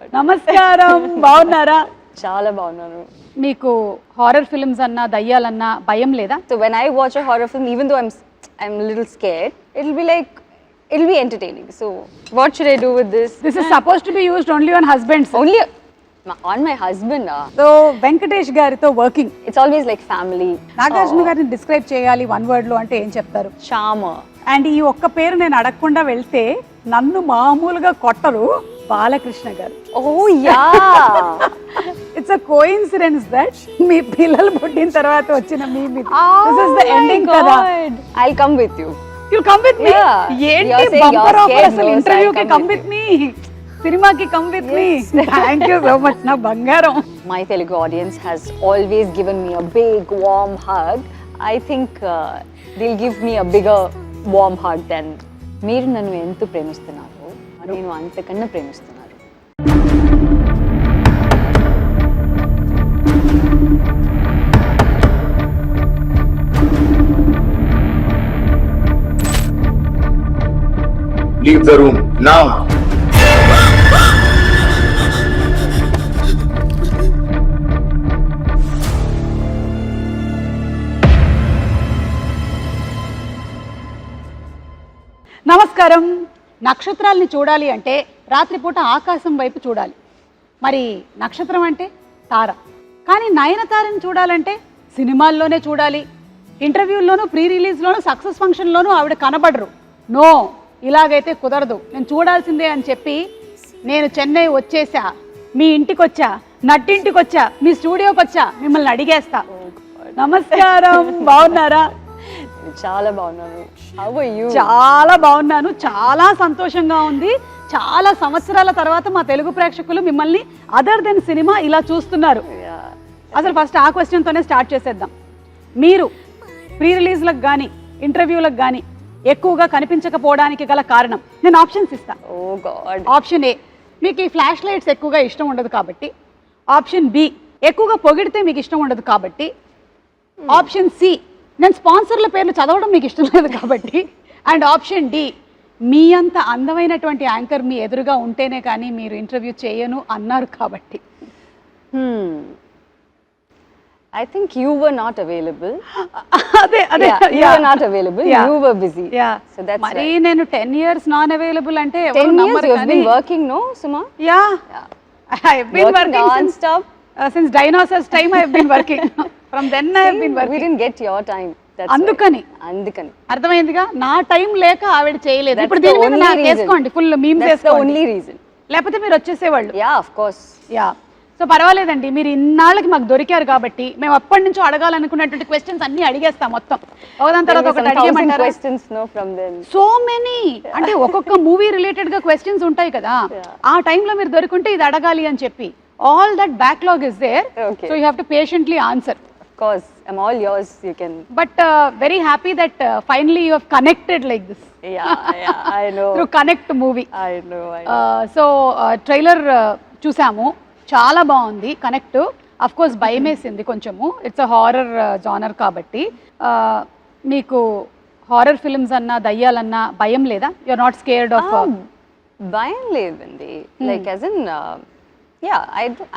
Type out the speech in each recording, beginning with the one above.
నమస్కారం, బాగున్నారా? చాలా బాగున్నాను. మీకు హారర్ ఫిల్మ్స్ అన్నా దయ్యాలన్నా భయం లేదా? So when I watch a horror film, even though I'm a little scared, it'll be entertaining. So what should I do with this? This is supposed to be used only on husbands. Only on my husband. So Venkatesh గారితో working. It's always like family. Nagarjuna గారిని describe చేయాలి one word లో అంటే ఏం చెప్తారు? Charmer. And ఈ ఒక్క పేరు నేను అడగకుండా వెళ్తే నన్ను మామూలుగా కొట్టరు, బాలకృష్ణ గారు. Oh yeah. It's a coincidence that మీ పిల్లలు పుట్టిన తర్వాత వచ్చిన మీ this is the ending కదా. I'll come with you. You'll come with me? ఏంటి బంపర్ ఆఫర్ అసలు, ఇంటర్వ్యూకి come with me, సినిమాకి come with me. Thank you so much నా బంగారం. My Telugu audience has always given me a big warm hug. I think they'll give me a bigger warm hug than మీరు నన్ను ఎంత ప్రేమిస్తున్నారు, నేను అంతకన్నా ప్రేమిస్తున్నాను. Leave the room now. నమస్కారం. నక్షత్రాలని చూడాలి అంటే రాత్రిపూట ఆకాశం వైపు చూడాలి. మరి నక్షత్రం అంటే తార. కానీ నయనతారని చూడాలంటే సినిమాల్లోనే చూడాలి. ఇంటర్వ్యూల్లోనూ, ప్రీ రిలీజ్లోనూ, సక్సెస్ ఫంక్షన్లోనూ ఆవిడ కనబడరు. నో, ఇలాగైతే కుదరదు, నేను చూడాల్సిందే అని చెప్పి నేను చెన్నై వచ్చేసా, మీ ఇంటికి వచ్చా, నట్టింటికి వచ్చా, మీ స్టూడియోకి వచ్చా, మిమ్మల్ని అడిగేస్తా. నమస్కారం, బాగున్నారా? చాలా బాగున్నాను. How are you? చాలా బాగున్నాను, చాలా సంతోషంగా ఉంది. చాలా సంవత్సరాల తర్వాత మా తెలుగు ప్రేక్షకులు మిమ్మల్ని అదర్ దెన్ సినిమా ఇలా చూస్తున్నారు. అసలు ఫస్ట్ ఆ క్వశ్చన్తోనే స్టార్ట్ చేసేద్దాం. మీరు ప్రీ రిలీజ్లకు కానీ ఇంటర్వ్యూలకు కానీ ఎక్కువగా కనిపించకపోవడానికి గల కారణం నేను ఆప్షన్స్ ఇస్తాను. ఆప్షన్ ఏ, మీకు ఈ ఫ్లాష్ లైట్స్ ఎక్కువగా ఇష్టం ఉండదు కాబట్టి. ఆప్షన్ బి, ఎక్కువగా పొగిడితే మీకు ఇష్టం ఉండదు కాబట్టి. ఆప్షన్ సి, నేను స్పాన్సర్ల పేర్లు చదవడం మీకు ఇష్టం లేదు కాబట్టి. అండ్ ఆప్షన్ డి, మీ అంత అందమైనటువంటి యాంకర్ మీ ఎదురుగా ఉంటేనే కానీ మీరు ఇంటర్వ్యూ చేయను అన్నారు కాబట్టి. I think you were not available. అదే you were not available. You were busy. So that's మరి నేను 10 years నాన్ అవైలబుల్ అంటే 10 years you have been working, no, Suma? Yeah. I have been working non-stop. Since dinosaurs time I have been working. From then I have been working. We didn't get your time. అందుకని అర్థమైందిగా, నా time లేక ఆవిడ చేయలేదు. ఇప్పుడు దీని మీద నాకు వేసుకోండి, ఫుల్ మీమ్స్ వేసుకోండి. ఓన్లీ రీజన్, లేకపోతే మీరు వచ్చేసేవాళ్ళు. Yeah of course. Yeah, so పర్వాలేదండి, మీరు ఇన్నాళ్ళకి మాకు దొరికారు కాబట్టి మేము అప్పటి నుంచో అడగాలనుకున్నటువంటి క్వశ్చన్స్ అన్ని అడిగేస్తాం మొత్తం. ఒకదాని తర్వాత ఒకటి అడిగేమంటారా? Questions no from them. So many, అంటే ఒక్కొక్క మూవీ రిలేటెడ్ గా క్వశ్చన్స్ ఉంటాయి కదా, ఆ టైంలో మీరు దొరికింటే ఇది అడగాలి అని చెప్పి. All that backlog is there, so you have to patiently answer. Of course, I'm all yours, you can. But very happy that finally you have connected like this. Yeah, I know. Through Connect movie. I know. So trailer చూసాము, చాలా బాగుంది. Connect of course భయమేసింది కొంచెము, it's a horror genre కాబట్టి. మీకు horror films అన్నా దయ్యాలన్నా భయం లేదా? You are not scared of? భయం లేదండి, like as in yeah,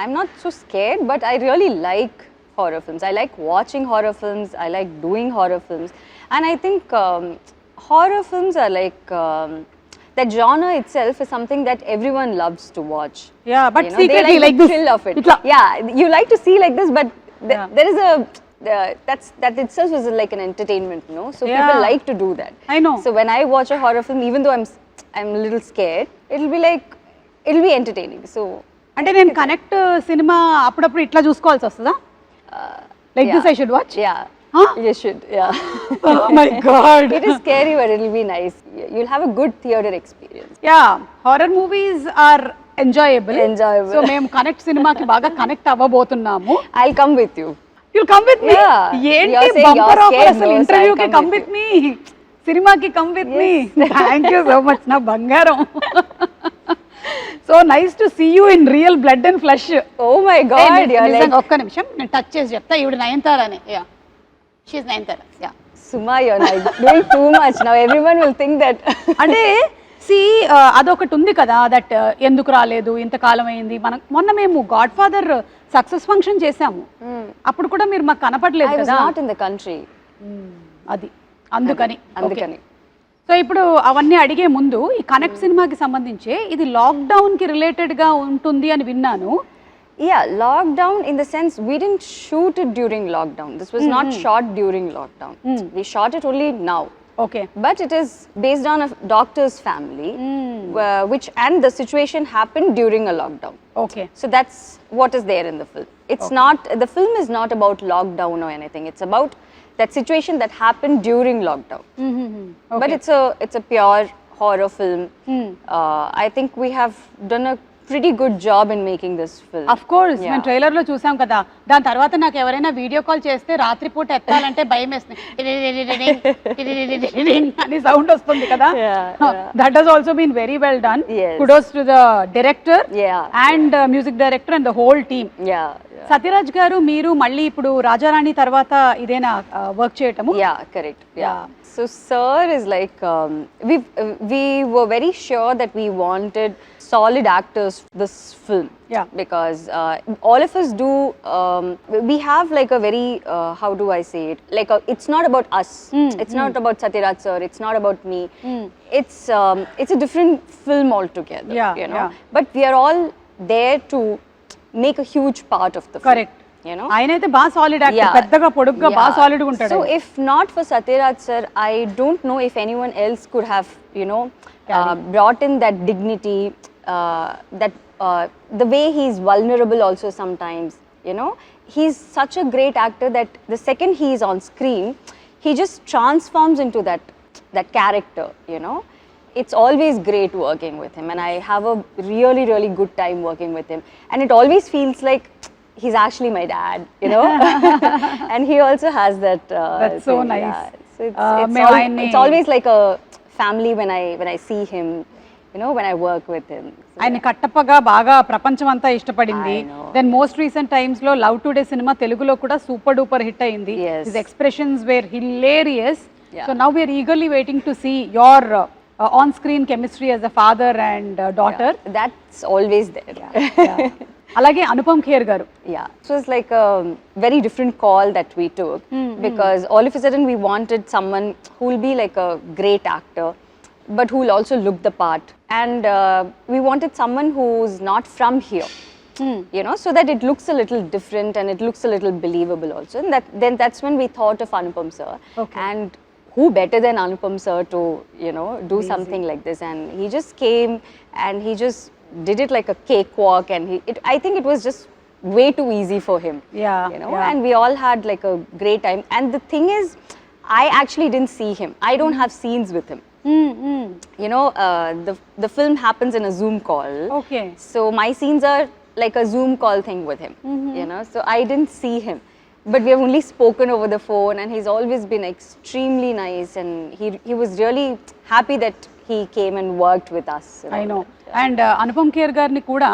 I'm not so scared, but I really like horror films. I like watching horror films, I like doing horror films, and I think horror films are like that genre itself is something that everyone loves to watch. Yeah, but you know, secretly like the thrill of it. Yeah, you like to see like this, but there is a that itself is like an entertainment, you know, so people like to do that. I know. So when I watch a horror film, even though I'm a little scared, it'll be entertaining. So అంటే నేను connect cinema అప్పుడప్పుడు ఇట్లా చూసుకోవాల్సి వస్తుందా? Like this I should watch? Yeah. Huh? You should, yeah. Oh my God. It is scary, but it'll be nice. You'll have a good theater experience. Yeah, horror movies are enjoyable. Enjoyable. So మేము connect సినిమాకి బాగా connect అవ్వబోతున్నాము. I'll come with you. You'll come with me? ఏంటి bumper offer అసలు, ఇంటర్వ్యూకి come with me, సినిమాకి come with me. Thank you so much నా బంగారం. So nice to see you in real blood and flesh. Oh my god, ఒక్క నిమిషం నేను touch చేసి చెప్తా. ఈవిడ నయనతారనే. Yeah, she is Nayanthara. యా, Suma, you're like doing too much now. Everyone will think that. అంటే సి అదొకటి ఉంది కదా దట్ ఎందుకు రాలేదు ఇంతకాలం అయింది. మనం మొన్న మేము గాడ్ ఫాదర్ సక్సెస్ ఫంక్షన్ చేసాము, అప్పుడు కూడా మీరు మాకు కనపడలేదు కదా. Not in the country. అది అందుకని. అందుకని సో ఇప్పుడు అవన్నీ అడిగే ముందు ఈ కనెక్ట్ సినిమాకి సంబంధించి ఇది లాక్డౌన్ కి రిలేటెడ్ గా ఉంటుంది అని విన్నాను. Yeah, lockdown in the sense we didn't shoot it during lockdown. This was not shot during lockdown. We shot it only now. Okay. But it is based on a doctor's family, which and the situation happened during a lockdown. Okay. So that's what is there in the film. It's not, the film is not about lockdown or anything. It's about that situation that happened during lockdown. Okay. But it's a pure horror film. I think we have done a pretty good job in making this film. Of course మేము trailer లో చూసాం కదా. దాని తర్వాత నాకు ఎవరైనా video call చేస్తే రాత్రిపూట ఎత్తాలంటే భయం వేస్తుంది అని సౌండ్ వస్తుంది కదా. That has also been very well done. Kudos to the director and music director and the whole team. Sathyaraj garu మీరు మళ్ళీ ఇప్పుడు రాజారాణి తర్వాత ఇదేనా వర్క్ చేయటము? Yeah, correct. Yeah. So sir is like we were very sure that we wanted solid actors for this film. Yeah. Because all of us do, we have like a very, how do I say it? Like it's not about us. It's not about Satyaraj sir. It's not about me. It's a different film altogether. Yeah, you know. yeah. But we are all there to make a huge part of the film. Correct. You know. ఆయనైతే బాగా solid actor, పెద్దగా పొడుగ్గా బాగా solid గా ఉంటాడు. So if not for Satyaraj sir, I don't know if anyone else could have, you know, brought in that dignity, that the way he's vulnerable also sometimes, you know. He's such a great actor that the second he is on screen, he just transforms into that character, you know. It's always great working with him, and I have a really, really good time working with him. And it always feels like he's actually my dad, you know. And he also has that. That's so thing, nice. Yeah. So it's always like a family when I see him, you know, when I work with him. So, ఆయన కట్టప్పగా బాగా ప్రపంచం అంతా ఇష్టపడింది. Then most recent times లో love today cinema తెలుగులో కూడా super duper hit అయింది. His expressions were hilarious. So now we are eagerly waiting to see your on screen chemistry as a father and daughter. That's always there. అలాగే అనుపమ్ ఖేర్ గారు. Yeah, it was like a very different call that we took, because all of a sudden we wanted someone who will be like a great actor, but who will also look the part, and we wanted someone who's not from here, you know, so that it looks a little different and it looks a little believable also. And that's when we thought of Anupam sir. Okay. And who better than Anupam sir to, you know, do something like this? And he just came and he just did it like a cakewalk, and I think it was just way too easy for him. Yeah, you know. And we all had like a great time. And the thing is, I actually didn't see him. I don't have scenes with him. You know, the film happens in a Zoom call. Okay. So my scenes are like a Zoom call thing with him. You know, so I didn't see him. But we have only spoken over the phone, and he's always been extremely nice, and he was really happy that he came and worked with us. I know. And Anupam Kher గారిని కూడా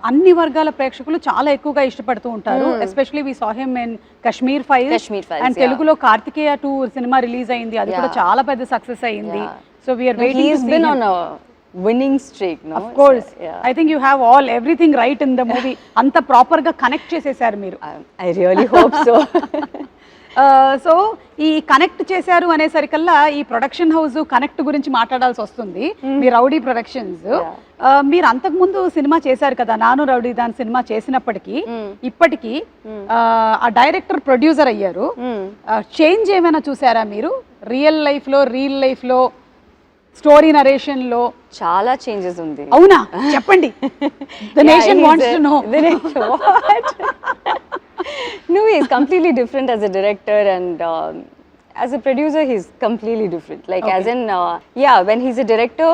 అన్ని వర్గాల ప్రేక్షకులు చాలా ఎక్కువగా ఇష్టపడుతూ ఉంటారు. Especially we saw him in Kashmir files, and తెలుగులో కార్తికేయ 2 సినిమా రిలీజ్ అయింది. అది కూడా చాలా పెద్ద సక్సెస్ అయింది. So we are waiting to see him. He's been on a winning streak, no? Of course. I think you have everything right in the movie. అంత proper గా connect చేసేసారు మీరు. I really hope so. So ఈ connect చేశారు అనేసరికల్లా ఈ production house connect గురించి మాట్లాడాల్సి వస్తుంది. మీ రౌడీ ప్రొడక్షన్స్, మీరు అంతకు ముందు సినిమా చేశారు కదా, నాను రౌడీ దాని సినిమా చేసినప్పటికీ ఇప్పటికీ ఆ డైరెక్టర్ ప్రొడ్యూసర్ అయ్యారు. చేంజ్ ఏమైనా చూసారా మీరు రియల్ లైఫ్ లో స్టోరీ నరేషన్ లో? చాలా చేంజెస్ ఉంది. అవునా, చెప్పండి. The nation wants to know. No, he's completely different as a director, and as a producer he's completely different. Like as in when he's a director,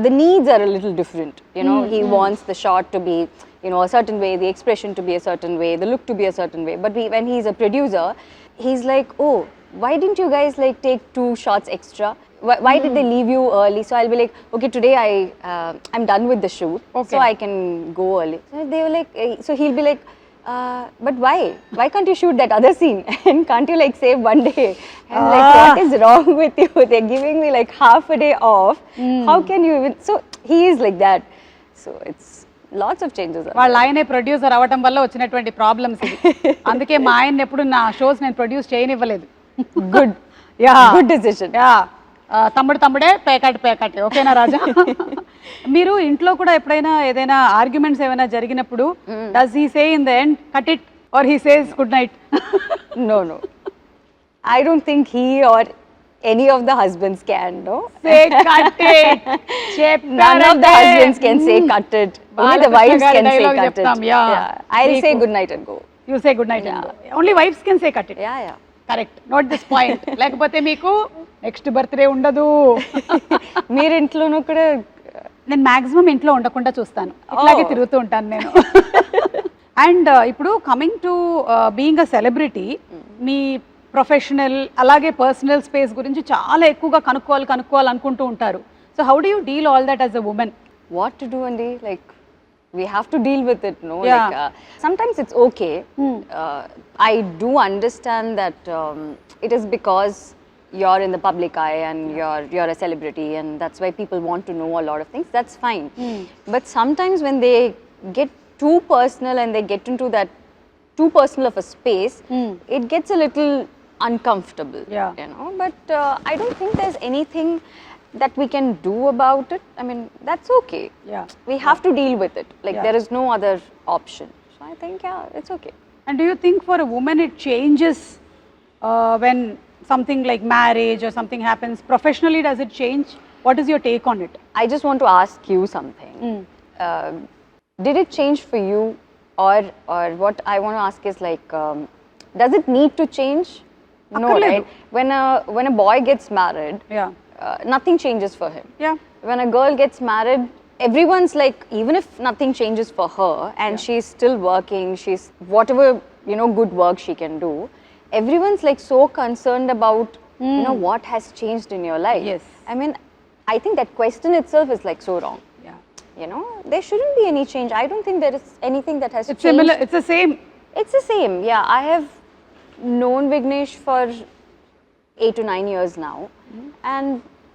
the needs are a little different, you know. He wants the shot to be, you know, a certain way, the expression to be a certain way, the look to be a certain way. But when he's a producer, he's like, oh, why didn't you guys like take 2 shots extra? Why did they leave you early? So I'll be like, okay, today I'm done with the shoot, so I can go early. So they were like, so he'll be like, But why? Why can't you shoot that other scene? And can't you like save one day? I'm like, what is wrong with you? They're giving me like half a day off. How can you even? So he is like that. So it's lots of changes. వాళ్ళ ఆయనే producer అవ్వటం వల్ల వచ్చినటువంటి problems ఇది. అందుకే మా ఆయన ఎప్పుడు నా షోస్ నేను ప్రొడ్యూస్ చేయనివ్వలేదు. Good. Yeah Good decision. Yeah తమ్ముడే పేకాటే ఓకేనా రాజా? మీరు ఇంట్లో కూడా ఎప్పుడైనా ఏదైనా ఆర్గ్యుమెంట్స్ ఏమైనా జరిగినప్పుడు does he say in the end cut it or he says good night? No. I don't think he or any of the husbands can, no? Say cut it. None of the husbands can say cut it. Only the wives can say dialogue cut it. చెప్తాం, yeah. I'll say good night and go. You say good night. Only wives can say cut it. Yeah. Correct, note this point. లేకపోతే మీకు next birthday ఉండదు. మీరు ఇంట్లోనూ కూడా నేను maximum ఇంట్లో ఉండకుండా చూస్తాను, ఇట్లాగే తిరుగుతూ ఉంటాను నేను. అండ్ ఇప్పుడు coming to being a celebrity, me professional అలాగే పర్సనల్ స్పేస్ గురించి చాలా ఎక్కువగా కనుక్కోవాలి అనుకుంటూ ఉంటారు. So how do you deal all that as a women? what to do, Andy? Like, we have to deal with it, no? Yeah. Like, sometimes it's okay. I do understand that it is because you're in the public eye and you're a celebrity, and that's why people want to know a lot of things. That's fine. But sometimes when they get too personal and they get into that too personal of a space, it gets a little uncomfortable. Yeah. You know. But I don't think there's anything that we can do about it. I mean, that's okay. Yeah. We have to deal with it. Like, Yeah. there is no other option. So I think, yeah, it's okay. And do you think for a woman it changes when something like marriage or something happens? Professionally, does it change? What is your take on it? I just want to ask you something. Did it change for you, or what I want to ask is like, does it need to change? No, Akkarledu. right? When a boy gets married, Yeah. Nothing changes for him. Yeah. When a girl gets married, everyone's like, even if nothing changes for her and she's still working, she's whatever, you know, good work she can do, everyone's like so concerned about, you know, what has changed in your life. Yes. I mean, I think that question itself is like so wrong. Yeah. You know, there shouldn't be any change. I don't think there is anything that has It's changed. similar. It's the same. It's the same. Yeah, I have known Vignesh for 8 to 9 years now, and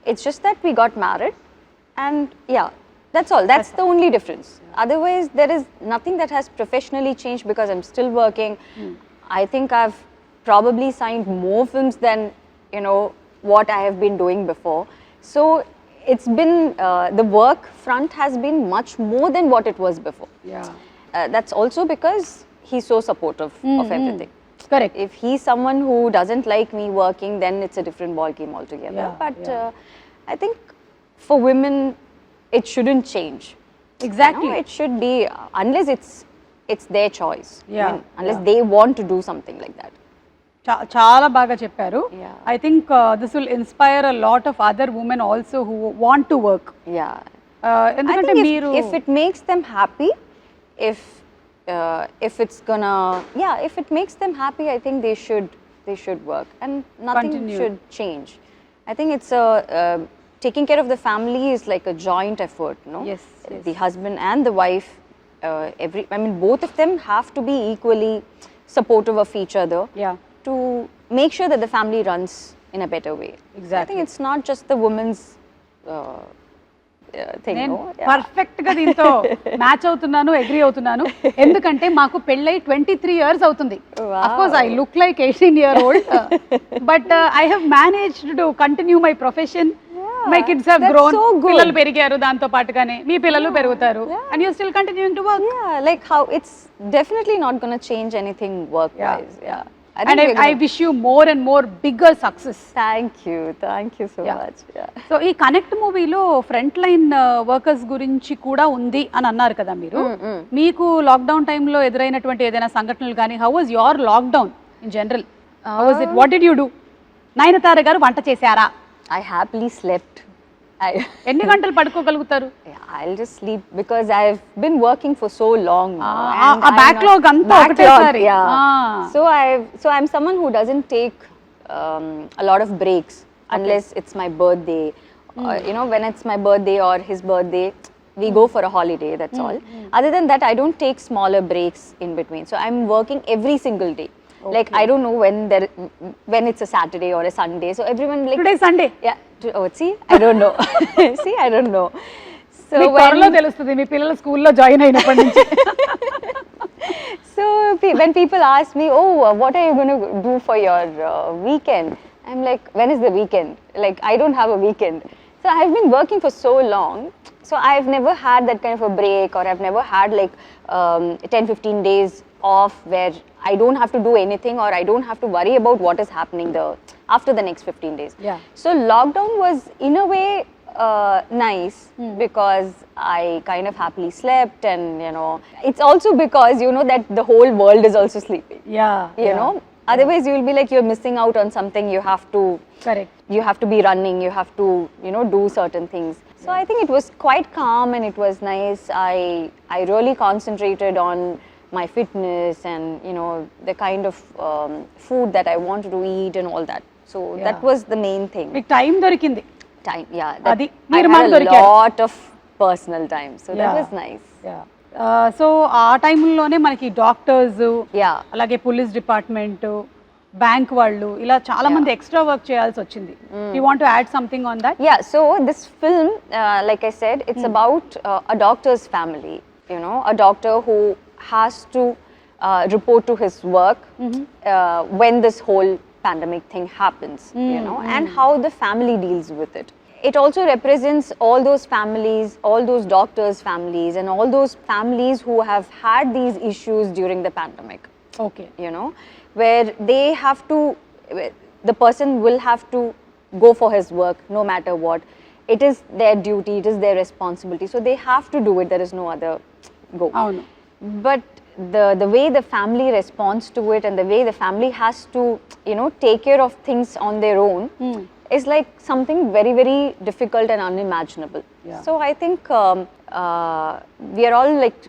it's just that we got married, and yeah, that's all. That's the only difference. Otherwise, there is nothing that has professionally changed because I'm still working. I think I've probably signed more films than, you know, what I have been doing before. So it's been, the work front has been much more than what it was before. Yeah. That's also because he's so supportive of everything. Correct. If he's someone who doesn't like me working, then it's a different ball game altogether. Yeah, But I think for women, it shouldn't change. Exactly. You know, it should be, unless it's their choice. Yeah, I mean, unless they want to do something like that. చాలా బాగా చెప్పారు. Yeah. I think this will inspire a lot of other women also who want to work. Yeah. ఎందుకంటే I think మీరు if it makes them happy, if it's gonna, if it makes them happy, I think they should work, and nothing Continue. should change. I think it's taking care of the family is like a joint effort, no? Yes, yes. The husband and the wife, I mean, both of them have to be equally supportive of each other. Yeah. To make sure that the family runs in a better way. Exactly. I think it's not just the woman's thing, నేను no? Yeah. Perfect గా దీంతో match అవుతున్నాను, agree అవుతున్నాను. ఎందుకంటే మాకు పెళ్ళై 23 years అవుతుంది. Wow. Of course I look like 18-year-old, but I have managed to continue my profession. My kids have that's grown. so good. పిల్లలు పెరిగారు, దాంతో పాటుగానే మీ పిల్లలు పెరుగుతారు. And you still continuing to work. Yeah, like how it's definitely not going to change anything work-wise. Yeah. I And think we're I gonna- wish you more and more bigger success. Thank you so Yeah. much. Yeah. So ఈ connect మూవీలో front line workers గురించి కూడా ఉంది అని అన్నారు కదా మీరు. మీకు లాక్డౌన్ టైంలో ఎదురైనటువంటి ఏదైనా సంఘటనలు కానీ, how was your lockdown in general? How was it? What did you do? Nayanthara గారు వంట చేశారా? I happily slept. ఎన్ని గంటలు పడుకోగలుగుతారు? I'll just sleep because I've been working for so long now. ఆ and I'm backlog not- అంతా backlog, ఒకటేసారి. yeah. Ah. So I'm someone who doesn't take a lot of breaks unless it's my birthday. You know, when it's my birthday or his birthday, We go for a holiday, that's all. Other than that, I don't take smaller breaks in between. So I'm working every single day. Like I don't know when it's a Saturday or a Sunday. So everyone like today Sunday yeah. See, I don't know. See, I don't know. So మీకు త్వరలో తెలుస్తుంది మీ పిల్లలు స్కూల్లో join అయినప్పటి నుంచి. So when people ask me, oh, what are you going to do for your weekend? I'm like, when is the weekend? Like, I don't have a weekend. So I've been working for so long. So I've never had that kind of a break, or I've never had like 10-15 days off where I don't have to do anything, or I don't have to worry about what is happening after the next 15 days. Yeah. So lockdown was in a way nice because I kind of happily slept, and you know, it's also because you know that the whole world is also sleeping. Yeah. You know, otherwise you will be like you're missing out on something. You have to correct. you have to be running, you have to, you know, do certain things. So I think it was quite calm and it was nice. I really concentrated on my fitness and, you know, the kind of food that I wanted to eat and all that. So that was the main thing. మీకు time దొరికింది. Time, yeah. Adi, I meer had maal a dorikaru. lot of personal time. So that was nice. So ఆ టైంలోనే మనకి doctors, Yeah. అలాగే police department, bank వాళ్ళు ఇలా చాలా మంది ఎక్స్ట్రా వర్క్ చేయాల్సి వచ్చింది. You want to add something on that? Yeah, so this film, like I said, it's about a doctor's family, you know, a doctor who has to report to his work when this whole pandemic thing happens, you know, and how the family deals with it. It also represents all those families, all those doctors' families, and all those families who have had these issues during the pandemic. Okay. You know, where they have to, the person will have to go for his work no matter what. It is their duty, it is their responsibility. So they have to do it, there is no other go. అవును. But the way the family responds to it and the way the family has to, you know, take care of things on their own is like something very, very difficult and unimaginable. Yeah. So I think we are all like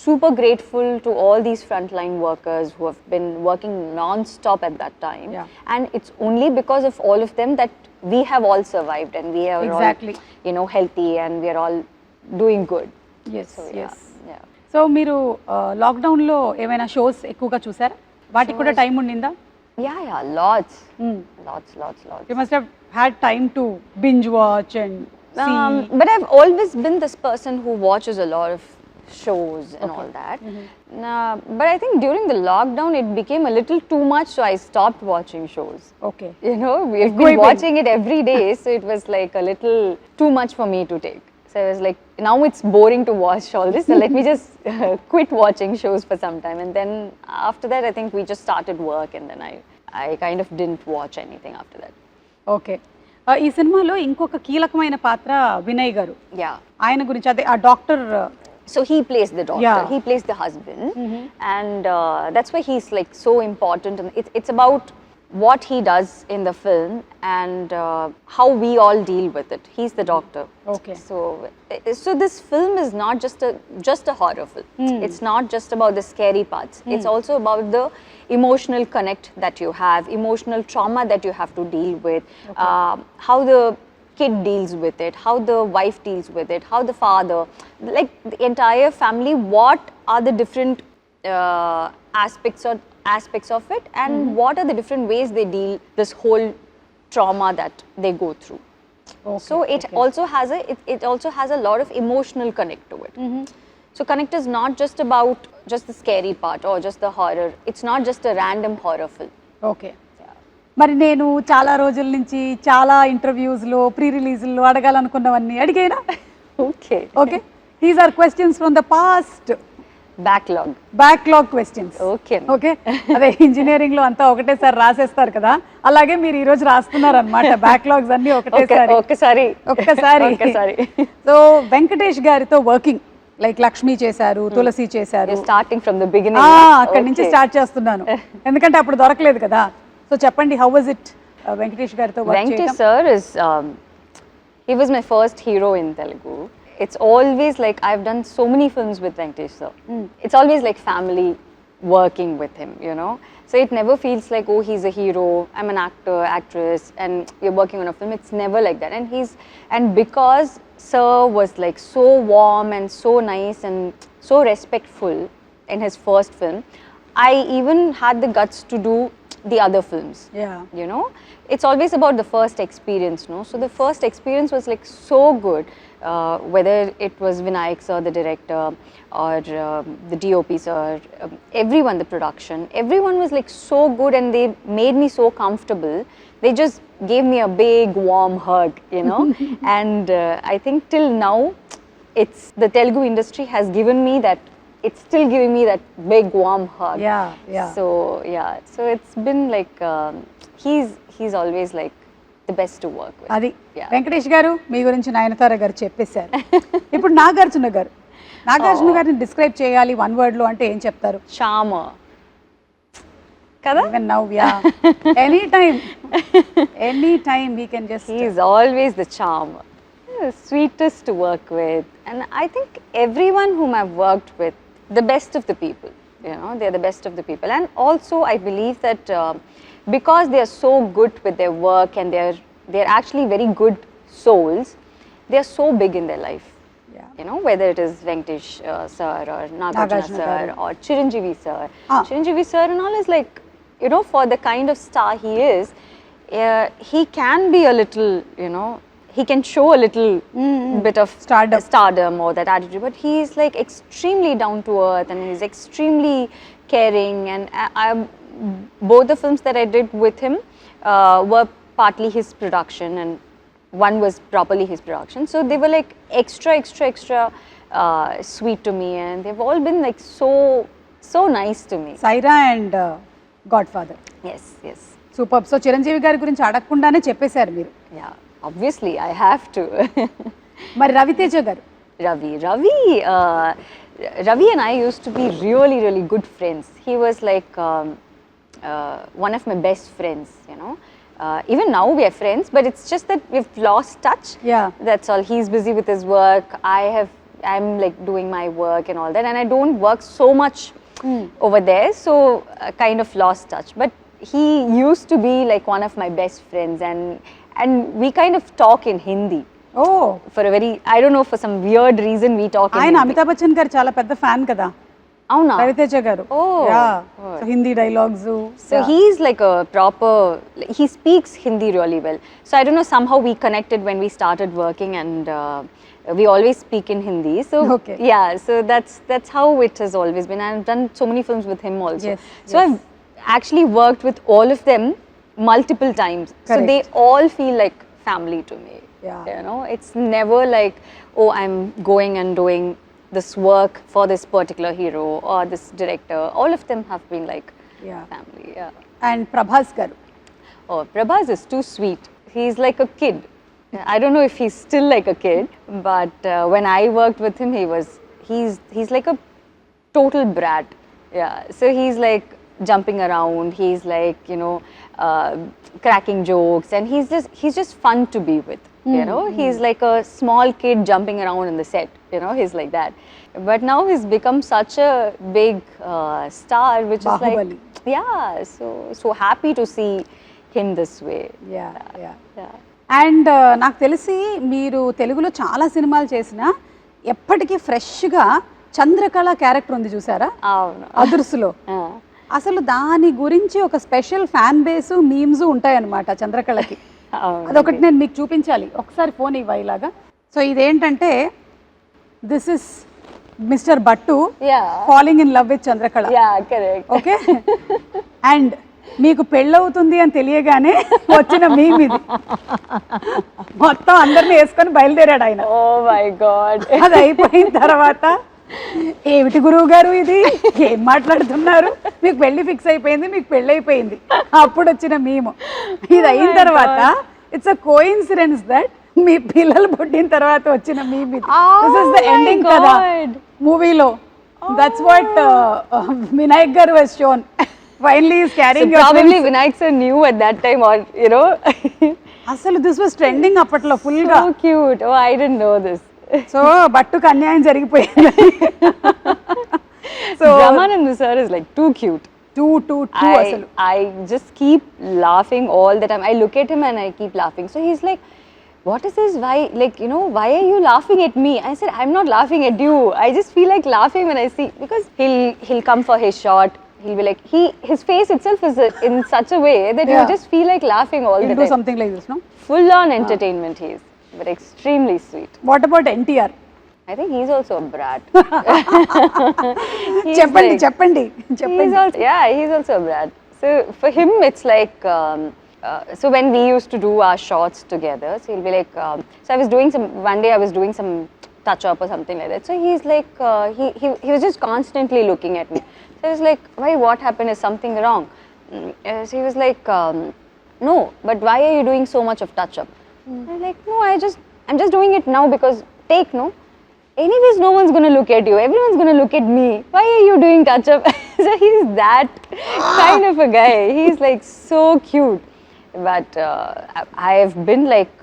super grateful to all these frontline workers who have been working non-stop at that time. Yeah. And it's only because of all of them that we have all survived and we are Exactly. all, you know, healthy and we are all doing good. Yes So yeah, yes. yeah. So మీరు లాక్డౌన్లో ఏమైనా shows ఎక్కువగా చూసారా? వాటికి కూడా time ఉండిందా? Yeah, lots. Lots. You must have had time to binge watch and But I've always been this person who watches a lot of shows and all that. But I think during the lockdown it became a little too much, so I stopped watching shows. Okay. You know, we've been watching it every day, so it was like a little too much for me to take. So I was like, now it's boring to watch all this, so let me just quit watching shows for some time. And then after that, I think we just started work, and then I kind of didn't watch anything after that. Okay. ఈ సినిమాలో ఇంకొక కీలకమైన పాత్ర వినయ్ గారు. Yeah. ఆయన గురించి అదే ఆ doctor. So he plays the doctor, Yeah. he plays the husband, and that's why he's like so important. And it's about what he does in the film and how we all deal with it. He's the doctor. Okay. So this film is not just a horror film. It's not just about the scary parts. It's also about the emotional connect that you have, emotional trauma that you have to deal with, how the kid deals with it, how the wife deals with it, how the father, like the entire family, what are the different aspects of it, and what are the different ways they deal this whole trauma that they go through. Okay, So it also has a lot of emotional connect to it. So connect is not just about just the scary part or just the horror. It's not just a random horror film. Okay. మరి నేను చాలా రోజుల నుంచి చాలా ఇంటర్వ్యూస్లో pre రిలీజ్లో అడగాలనుకున్నవన్నీ అడిగేనా? Okay. Okay. These are questions from the past. Backlog questions. Okay. Okay. అదే ఇంజనీరింగ్ లో అంతా ఒకటేసారి రాసేస్తారు కదా, అలాగే మీరు ఈ రోజు రాస్తున్నారు అనమాట బ్యాక్లాగ్స్ అన్ని ఒక్కసారి. సో వెంకటేష్ గారితో వర్కింగ్ లైక్ లక్ష్మి చేశారు, తులసి చేశారు. Starting from the beginning. అక్కడి నుంచి స్టార్ట్ చేస్తున్నాను ఎందుకంటే అప్పుడు దొరకలేదు కదా. సో చెప్పండి, హౌ వాజ్ ఇట్ వెంకటేష్ గారితో వర్క్ చేయడం? Venkatesh sir he was my first hero in Telugu. It's always like I've done so many films with Venkatesh sir. It's always like family working with him, you know. So it never feels like, oh, he's a hero, I'm an actor, actress, and we're working on a film. It's never like that. And because Sir was like so warm and so nice and so respectful in his first film, I even had the guts to do the other films. Yeah. You know, it's always about the first experience, no? So the first experience was like so good, whether it was Vinayak sir, the director, or the DOP sir, everyone, the production, everyone was like so good, and they made me so comfortable. They just gave me a big warm hug, you know. And I think till now, it's the Telugu industry has given me that. It's still giving me that big warm hug. Yeah. So yeah, so it's been like he's always like the best to work with. అది Yeah. Venkatesh గారు మీ గురించి నయనతార గారు చెప్పేశారు. ఇప్పుడు నాగార్జున గారిని describe చేయాలి one word లో అంటే ఏం చెప్తారు? Charmer. Kada? Even now, yeah. Anytime we can just. He's always the charmer. Sweetest to work with, and I think everyone whom I've worked with, the best of the people, you know, they're the best of the people. And also I believe that because they are so good with their work and they're actually very good souls, they are so big in their life. Yeah. You know, whether it is Venkatesh sir or Nagarjuna sir or Chiranjeevi sir. Chiranjeevi sir and all is like, you know, for the kind of star he is, he can be a little, you know, he can show a little bit of stardom or that attitude, but he is like extremely down to earth, and he's extremely caring. And both the films that I did with him were partly his production, and one was properly his production. So they were like extra sweet to me, and they've all been like so nice to me. Saira and Godfather. Yes. Super. So Chiranjeevi గారి గురించి అడగకుండానే చెప్పేశారు మీరు. Yeah, obviously I have to. మరి రవితేజ గారు? Ravi and I used to be really good friends. He was like one of my best friends, you know. Even now we are friends, but it's just that we've lost touch. Yeah. That's all. He's busy with his work. I'm like doing my work and all that, and I don't work so much over there, so kind of lost touch. But he used to be like one of my best friends, and we kind of talk in Hindi. Oh. For a very, I don't know, for some weird reason we talk in ఆయన Hindi. Amitabh Bachchan గారు చాలా పెద్ద fan కదా అవునా? రవితేజ గారు. So Hindi dialogues. So he's like a proper, he speaks Hindi really well. So I don't know, somehow we connected when we started working, and we always speak in Hindi. So Okay. yeah, so that's how it has always been. I've done so many films with him also. Yes, So I've actually worked with all of them multiple times. Correct. So they all feel like family to me. Yeah. You know, it's never like, oh, I'm going and doing this work for this particular hero or this director. All of them have been like family. Yeah. And Prabhas గారు? Oh, Prabhas is too sweet. He's like a kid. I don't know if he's still like a kid, but when I worked with him, he's like a total brat. Yeah. So he's like jumping around. He's like, you know, cracking jokes, and he's just fun to be with. You know, he's like a small kid jumping around in the set. You know, he's like that. But now he's become such a big star, which Bahubali. is like, yeah. So happy to see him this way. Yeah. And నాకు తెలిసి మీరు తెలుగులో చాలా సినిమాలు చేసినా ఎప్పటికీ ఫ్రెష్గా Chandrakala character ఉంది చూసారా అదుర్సులో? అసలు దాని గురించి ఒక స్పెషల్ ఫ్యాన్ బేస్ మీమ్స్ ఉంటాయన్నమాట చంద్రకళకి. అదొకటి నేను మీకు చూపించాలి, ఒకసారి ఫోన్ ఇవ్వ ఇలాగా. సో ఇదేంటంటే this is mister Bhattu falling in love with Chandrakala. Okay. And మీకు పెళ్ళవుతుంది అని తెలియగానే వచ్చిన మీమ్ ఇది. మొత్తం అందరిని వేసుకొని బయలుదేరాడు ఆయన. Oh my god. అది అయిపోయిన తర్వాత ఏమిటి గురువు గారు ఇది, ఏం మాట్లాడుతున్నారు, మీకు పెళ్లి ఫిక్స్ అయిపోయింది, మీకు పెళ్ళి అయిపోయింది, అప్పుడు వచ్చిన మేము. ఇది అయిన తర్వాత ఇట్స్ అ కోఇన్సిడెన్స్ దట్ మీ పిల్లలు పుట్టిన తర్వాత వచ్చిన మేము ఇది. దిస్ ఇస్ ద ఎండింగ్ కదా మూవీలో. దట్స్ వాట్ వినాయక్ గారు was shown. Finally is carrying so probably Vinayak sir knew at that time, or you know. అసలు this was trending అప్పట్లో full గా. So cute. Oh, I didn't know this. So బట్టుకు అన్యాయం జరిగిపోయింది. So Brahmananda sir is like too cute. Too అసలు I just keep laughing all the time. I look at him and I keep laughing. So he's like, what is this? Why, like, you know, why are you laughing at me? I said, I'm not laughing at you. I just feel like laughing when I see, because he'll come for his shot. He'll be like, his face itself is in such a way that you Yeah. just feel like laughing all the He'll do time. something like this, no? Full on entertainment he is, but extremely sweet. What about NTR? I think he's also a brat. He's చెప్పండి like- చెప్పండి He's చెప్పండి. also, yeah, he's also a brat. So for him, it's like, so when we used to do our shots together, so he'll be like, so I was doing one day I was doing some touch up or something like that. So he's like, he was just constantly looking at me. So I was like, why, what happened? Is something wrong? So he was like, no, but why are you doing so much of touch up? I'm like, no, I'm just doing it now because no. Anyways, no one's going to look at you. Everyone's going to look at me. Why are you doing touch up? So he's that kind of a guy. He's like so cute. But I've been like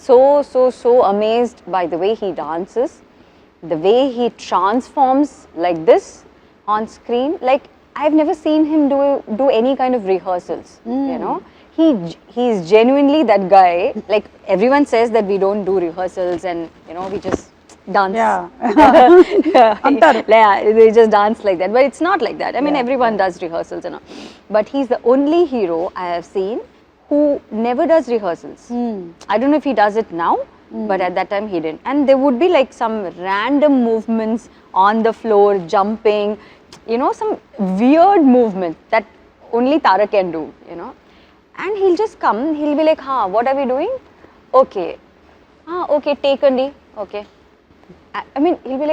so amazed by the way he dances, the way he transforms like this on screen. Like, I've never seen him do any kind of rehearsals, you know. He's genuinely that guy. Like, everyone says that we don't do rehearsals and, you know, we just dance. అంటారు. Yeah, they just dance like that. But it's not like that. I mean, everyone does rehearsals and all. But he's the only hero I have seen who never does rehearsals. I don't know if he does it now, but at that time he didn't. And there would be like some random movements on the floor, jumping, you know, some weird movements that only Tara can do, you know. And he'll just come, he'll be like, what are we doing? Okay. Okay, take Andi. Okay. I mean, we'll be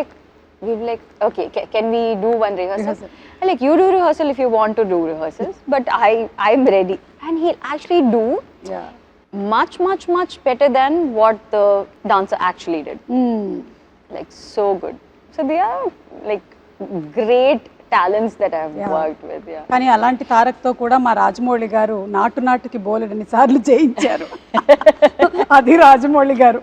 like, okay, can we do one rehearsal? I'm like, you do rehearsal if you want to do rehearsals, but I'm ready. And he'll actually do much better than what the dancer actually did. Like, so good. So they are like great talents that I've worked with. Yeah. కానీ అలాంటి తారక్తో కూడా మా రాజమౌళి గారు నాటుకి బోలెడన్ని సార్లు చేయించారు. అది రాజమౌళి గారు.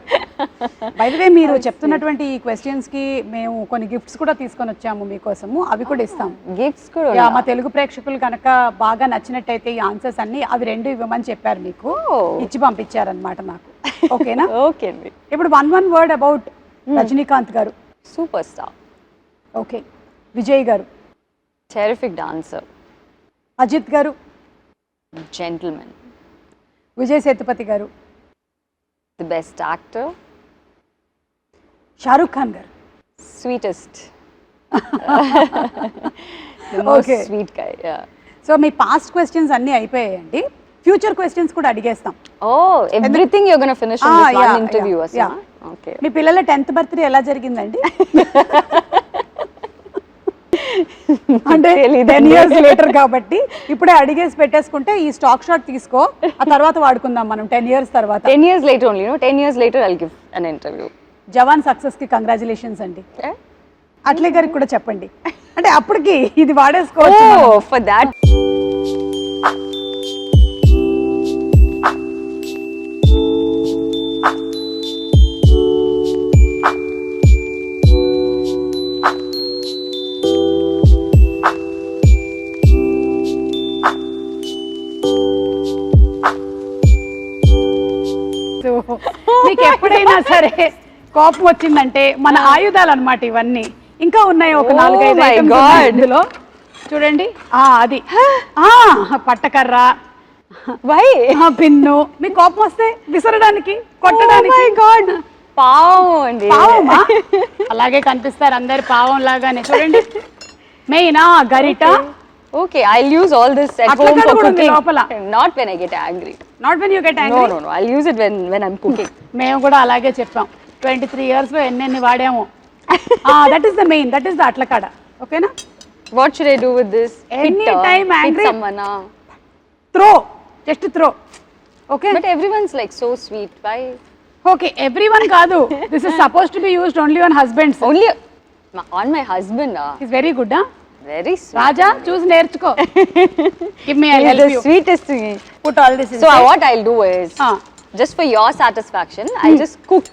బై ది వే, మీరు చెప్తున్నటువంటి ఈ క్వశ్చన్స్ కి మేము కొన్ని గిఫ్ట్స్ కూడా తీసుకొని వచ్చాము మీకోసము. అవి కూడా ఇస్తాం. గిఫ్ట్స్ కూడా మా తెలుగు ప్రేక్షకులు కనుక బాగా నచ్చినట్టయితే ఈ ఆన్సర్స్ అన్ని అవి 2 ఇవ్వమని చెప్పారు మీకు. ఇచ్చి పంపించారనమాట నాకు. ఓకేనా? ఓకే అండి. ఇప్పుడు వన్ వర్డ్ అబౌట్ రజనీకాంత్ గారు. Super star. ఓకే. విజయ్ గారు. Terrific dancer. అజిత్ గారు. Gentleman. విజయ్ సేతుపతి గారు. The best actor. Shahrukh Khan గారు. Sweetest. The most sweet guy. Yeah. So మీ పాస్ట్ క్వశ్చన్స్ అన్నీ అయిపోయాయండి. ఫ్యూచర్ క్వశ్చన్స్ కూడా అడిగేస్తాం. Oh, everything you're going to finish in this one interview. Okay. మీ పిల్లల 10th birthday ఎలా జరిగిందండి? అంటే 10 years later కాబట్టి ఇప్పుడే అడిగేసి పెట్టేసుకుంటే ఈ స్టాక్ షాట్ తీసుకో, ఆ తర్వాత వాడుకుందాం మనం 10 years తర్వాత. 10 years later only, 10 years later I'll give an interview. Jawan success కి కంగ్రాచులేషన్స్ అండి. అట్లే గారికి కూడా చెప్పండి. అంటే అప్పటికి ఇది వాడేసుకోవచ్చు. Oh, for that. మీకు ఎప్పుడైనా సరే కోపం వచ్చిందంటే మన ఆయుధాలు అన్నమాట ఇవన్నీ. ఇంకా ఉన్నాయి ఒక 4-5 ఐటమ్స్ ఇందులో. చూడండి, అది పట్టకర్ర, పిన్ను. మీకు కోపం వస్తే విసరడానికి, కొట్టడానికి. పావం. అలాగే కనిపిస్తారు అందరు పావం లాగానే. చూడండి, మెయిన్ గరిట. Okay, I'll use all this at home for cooking. Not when I get angry. Not when you get angry? No. I'll use it when I'm cooking. మేము కూడా అలాగే చెప్పాం. 23 years లో ఎన్ని వాడాము. That is the main. That is the అట్లకాడ. ఓకేనా? What should I do with this? Anytime angry. Hit someone. Throw. Just throw. Okay? But everyone's like so sweet. Why? Okay, everyone కాదు. This is supposed to be used only on husbands. Only on my husband. He's very good, huh? Very sweet. Raja, choose నేర్చుకో. Give me, I'll help the you. Sweetest thing. Put all this So inside. what I'll do is, just for your satisfaction, I'll just cook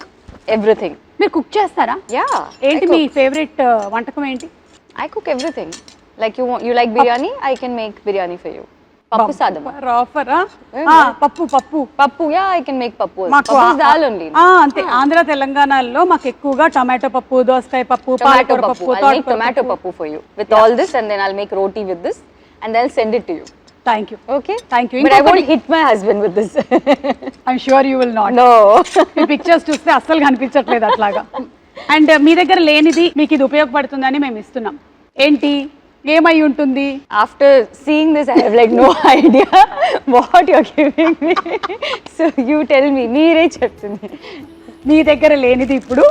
everything. మీరు cook చేస్తారా? Yeah. ఏంటి మీ favourite వంటకం ఏంటి? I cook everything. Like you like biryani? I can make biryani for you. Pappu sadam. ఆఫరా పప్పు పప్పు Pappu, yeah, I can make pappu. మాకు Pappu is dal only. అంతే ఆంధ్ర తెలంగాణలో మాకు ఎక్కువగా టమాటో పప్పు దోసకాయ పప్పు Tomato పాలకూర pappu. పప్పు I'll make tomato pappu for you with all this, and then I'll make roti with this, and then I'll send it to you. Thank you Okay? Thank you But I won't hit my husband with this. I'm sure you will not No. ఈ pictures చూస్తే అస్సలు కనిపించట్లేదు అట్లాగా and మీ దగ్గర లేనిది మీకు ఇది ఉపయోగపడుతుందని మేము ఇస్తున్నాం ఏంటి ఏమై ఉంటుంది After seeing this, I have like no idea what you're giving me. So you tell me. మీరే చెప్తుంది. మీ దగ్గర లేనిది ఇప్పుడు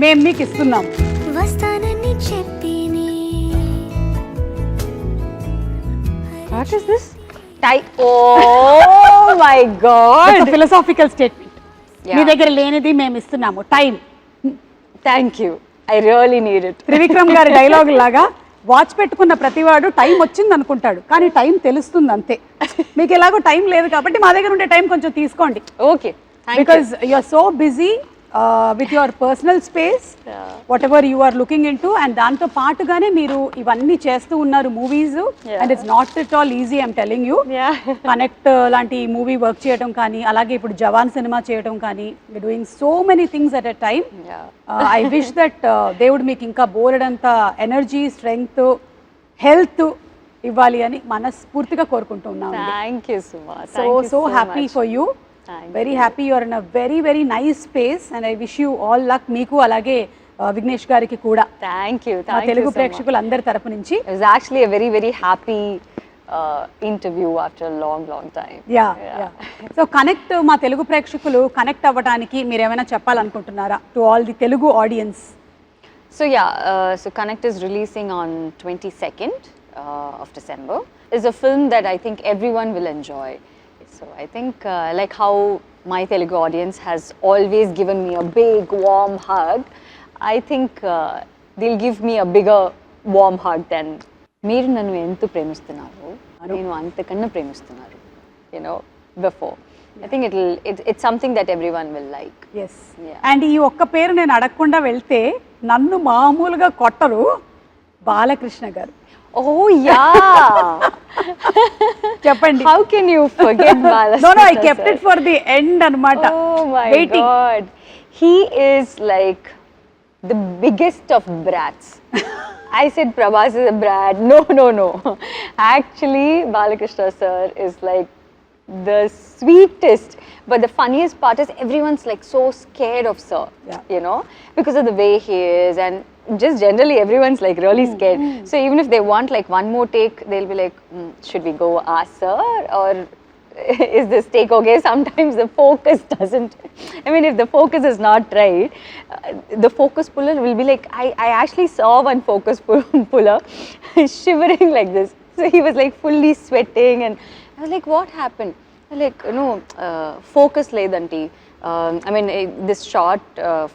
మేము మీకు ఇస్తున్నాం వస్తానని చెప్పిని What is this? Oh my God. Philosophical statement Yeah. మీ దగ్గర లేనిది మేము ఇస్తున్నాము time Thank you. I really need it. Trivikram గారి డైలాగ్ లాగా వాచ్ పెట్టుకున్న ప్రతివాడు టైం వచ్చింది అనుకుంటాడు కానీ టైం తెలుస్తుంది అంతే మీకు ఎలాగో టైం లేదు కాబట్టి మా దగ్గర ఉండే టైం కొంచెం తీసుకోండి Okay. Thank because you are so busy with your personal space whatever you are looking into and దాంతో పాటుగానే మీరు ఇవన్నీ చేస్తూ ఉన్నారు movies and it's not at all easy I'm telling you you. Yeah. Connect లాంటి movie work చేయడం కానీ అలాగే ఇప్పుడు జవాన్ సినిమా చేయడం కానీ doing so many things at a time Yeah. I wish that దేవుడు మీకు ఇంకా బోలెడంత ఎనర్జీ స్ట్రెంగ్త్ హెల్త్ ఇవ్వాలి అని మనస్ఫూర్తిగా కోరుకుంటున్నాను Thank you, Suma. So Thank you so so happy much. For you Thank very happy you're in a very very nice space and I wish you all luck మీకు అలాగే విఘ్నేష్ గారికి కూడా Thank you. మా Thank you Telugu so much. ప్రేక్షకులందరి తరపు నుంచి It was actually a very, very happy interview after a long, long time. Yeah so connect మా తెలుగు ప్రేక్షకులు connect అవ్వడానికి మీరు ఏమైనా చెప్పాలనుకుంటున్నారా to all the Telugu audience So yeah, so Connect is releasing on 22nd of December. It's a film that I think everyone will enjoy. So I think like how my Telugu audience has always given me a big warm hug, I think they'll give me a bigger warm hug than మీరు నన్ను ఎంత ప్రేమిస్తున్నారు నేను అంతకన్నా ప్రేమిస్తున్నారు before. I think it's something that everyone will like. Yes and ఈ ఒక్క పేరు నేను అడగకుండా వెళ్తే నన్ను మామూలుగా కొట్టరు బాలకృష్ణ గారు Oh yeah. చెప్పండి How can you forget Balakrishna? No no I sir? Kept it for the end అన్నమాట Oh my waiting God. He is like the biggest of brats. I said Prabhas is a brat. No. Actually, Balakrishna sir is like the sweetest. But the funniest part is everyone's like so scared of sir, because of the way he is, and just generally everyone's like really scared. So even if they want like one more take, they'll be like, should we go ask sir, or is this take okay? Sometimes the focus doesn't. I mean, if the focus is not right, the focus puller will be like, I actually saw one focus puller shivering like this. So he was like fully sweating, and I was like, what happened? Like, focus ledanti. I mean, this short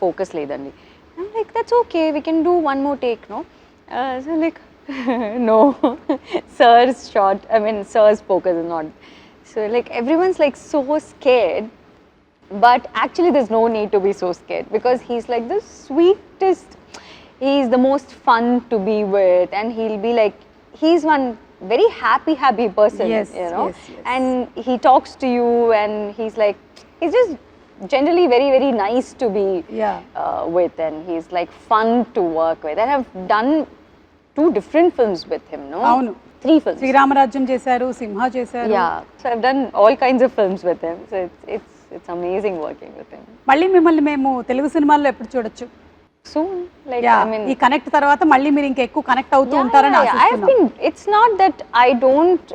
focus ledanti. I'm like, that's okay, we can do one more take, no? So like, no, sir's shot, I mean, sir's focus is not. So like, everyone's like so scared, but actually there's no need to be so scared, because he's like the sweetest, he's the most fun to be with, and he'll be like, he's one very happy person, Yes, yes. and he talks to you, and he's like, he's just generally very, very nice to be with, and he's like fun to work with. And I've done 2 different films with him, no? అవును 3 films. Sri Rama Rajyam చేశారు సింహ చేశారు Yeah, so I've done all kinds of films with him, so it's amazing working with him. మళ్ళీ మిమ్మల్ని మేము తెలుగు సినిమాల్లో ఎప్పుడు చూడొచ్చు Soon, like, Yeah, I mean, ఈ కనెక్ట్ తర్వాత మళ్ళీ మీరు ఇంకా ఎక్కువ కనెక్ట్ అవుతూ ఉంటారని I've ఆశిస్తున్నాం been, it's not that I don't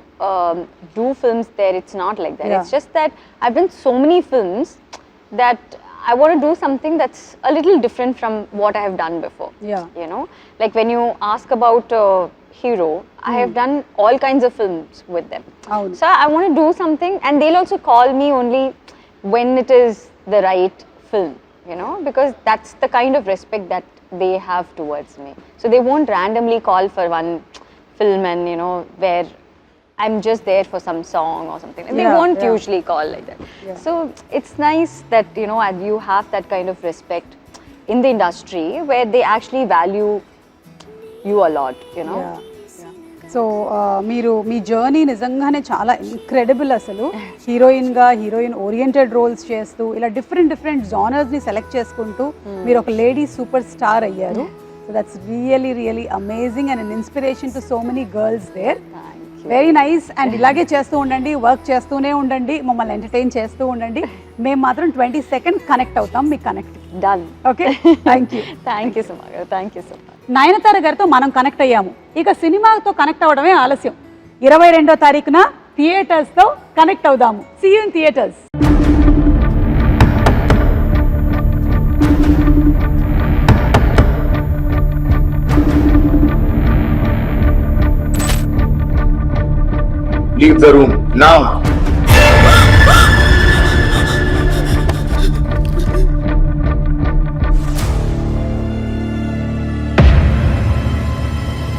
do films there, it's not like that. Yeah. It's just that I've done so many films that I want to do something that's a little different from what I have done before. Yeah. Like when you ask about Hero, I have done all kinds of films with them. అవును So I want to do something, and they'll also call me only when it is the right film, because that's the kind of respect that they have towards me. So they won't randomly call for one film and, where I'm just there for some song or something. They won't usually call like that. So it's nice that, you have that kind of respect in the industry where they actually value you a lot, you know. So మీరు మీ journey నిజంగానే చాలా incredible అసలు. హీరోయిన్గా heroine oriented roles చేస్తూ ఇలా different జానర్స్ని select చేసుకుంటూ మీరు ఒక లేడీ సూపర్ స్టార్ అయ్యారు. So that's really amazing and an inspiration to so many girls there. Very nice. And ఇలాగే చేస్తూ ఉండండి, వర్క్ చేస్తూనే ఉండండి, మమ్మల్ని ఎంటర్టైన్ చేస్తూ ఉండండి. మేము మాత్రం 20 seconds కనెక్ట్ అవుతాం మీకు connect. Done. Okay, thank you. Thank you, Suma. Thank you so much. Nayanthara గారితో మనం కనెక్ట్ అయ్యాము. ఇక సినిమాతో కనెక్ట్ అవ్వడమే ఆలస్యం. 22వ తారీఖున థియేటర్స్తో కనెక్ట్ అవుదాము. See you in theatres. Leave the room now.